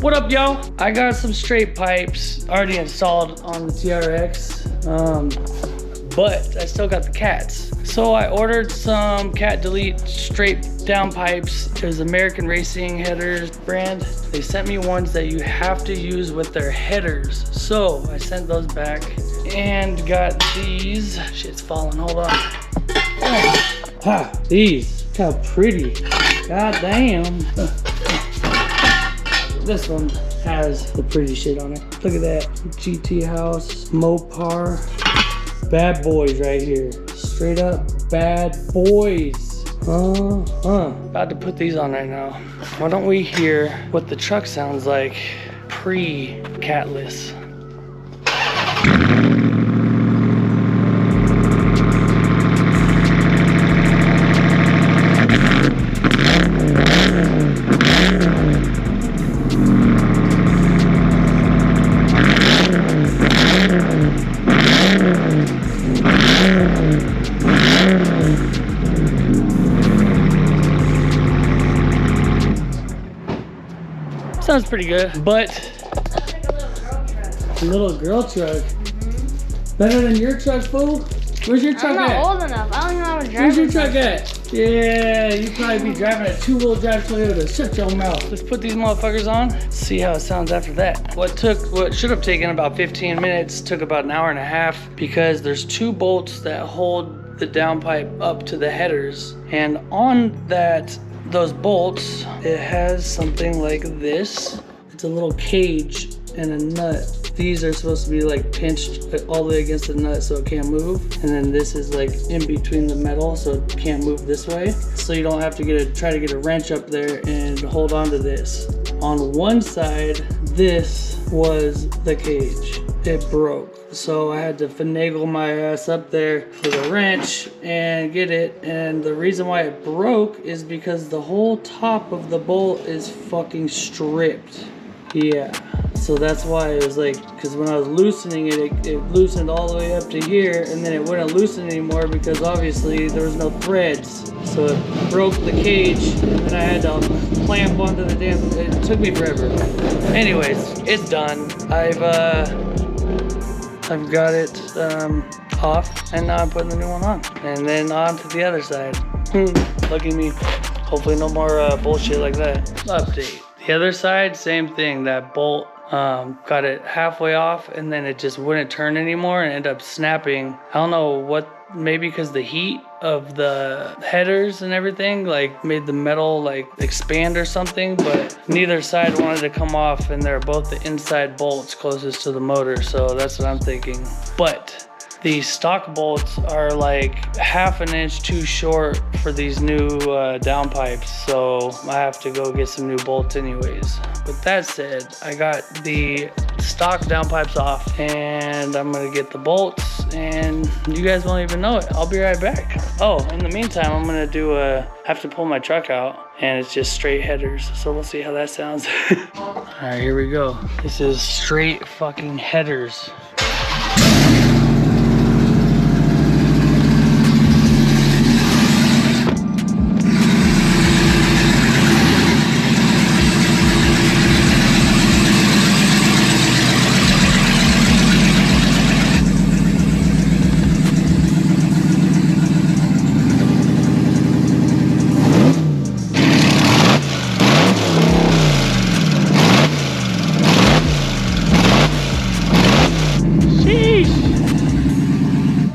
What up, y'all? I got some straight pipes already installed on the TRX, but I still got the cats. So I ordered some Cat Delete straight downpipes. It was American Racing Headers brand. They sent me ones that you have to use with their headers. So I sent those back and got these. Shit's falling, hold on. These, look how pretty. God damn. This one has the pretty shit on it. Look at that. GT House, Mopar. Bad boys right here. Straight up bad boys. About to put these on right now. Why don't we hear what the truck sounds like pre-Catless? Sounds pretty good, but Sounds like a little girl truck. a little girl truck. Better than your truck, fool? Where's your truck I'm at? not old enough. I don't even know how to drive. Where's your truck at? Yeah, you probably be driving a 2-wheel drive Toyota. Shut your mouth. Let's put these motherfuckers on. See how it sounds after that. What should have taken about 15 minutes took about an hour and a half because there's 2 bolts that hold the downpipe up to the headers, and on those bolts, it has something like this. It's a little cage and a nut. These are supposed to be like pinched all the way against the nut so it can't move. And then this is like in between the metal so it can't move this way. So you don't have to try to get a wrench up there and hold on to this. On one side, this was the cage. It broke. So I had to finagle my ass up there with a wrench and get it. And the reason why it broke is because the whole top of the bolt is fucking stripped. Yeah. So that's why it was like, because when I was loosening it, it loosened all the way up to here, and then it wouldn't loosen anymore because obviously there was no threads. So it broke the cage, and then I had to clamp onto the damn, it took me forever. Anyways, it's done. I've got it off, and now I'm putting the new one on. And then on to the other side. Lucky me. Hopefully no more bullshit like that. Update. The other side, same thing. That bolt got it halfway off, and then it just wouldn't turn anymore and ended up snapping. I don't know what, maybe because the heat of the headers and everything like made the metal like expand or something, but neither side wanted to come off, and they're both the inside bolts closest to the motor, so that's what I'm thinking. But the stock bolts are like ½ an inch too short for these new downpipes, so I have to go get some new bolts anyways. With that said, I got the stock downpipes off, and I'm gonna get the bolts, and you guys won't even know it. I'll be right back. Oh, in the meantime, I'm gonna have to pull my truck out, and it's just straight headers, so we'll see how that sounds. All right, here we go. This is straight fucking headers.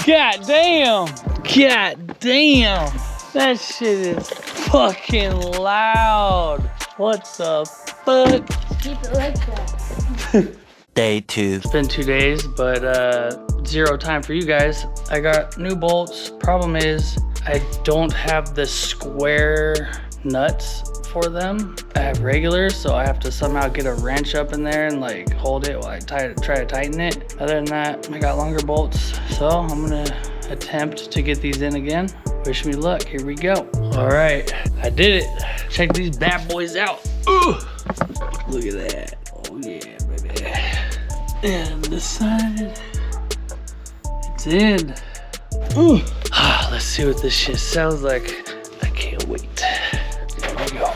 God damn! God damn! That shit is fucking loud. What the fuck? Keep it like that. Day 2. It's been 2 days, but zero time for you guys. I got new bolts. Problem is, I don't have the square nuts for them. I have regulars, so I have to somehow get a wrench up in there and like hold it while I try to tighten it. Other than that, I got longer bolts, so I'm gonna attempt to get these in again. Wish me luck. Here we go. All right, I did it. Check these bad boys out. Ooh, look at that. Oh yeah, baby. And this side, it's in. Ooh. Let's see what this shit sounds like. I can't wait. Here we go.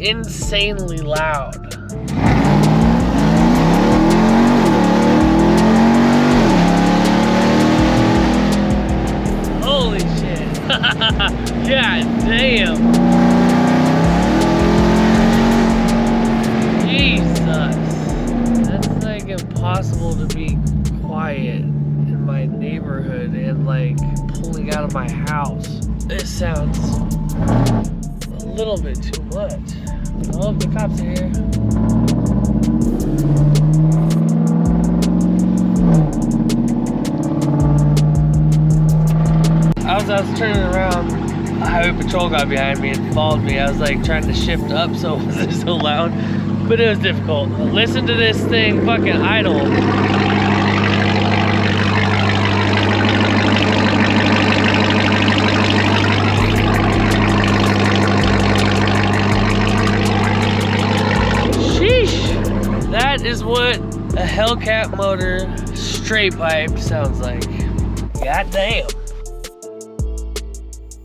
insanely loud. Holy shit. God damn. Jesus. That's like impossible to be quiet in my neighborhood and like pulling out of my house. This sounds a little bit too much. Oh, the cops are here. As I was turning around, a highway patrol got behind me and followed me. I was like trying to shift up so it wasn't so loud, but it was difficult. Listen to this thing fucking idle. Sheesh! That is what a Hellcat motor straight pipe sounds like. God damn.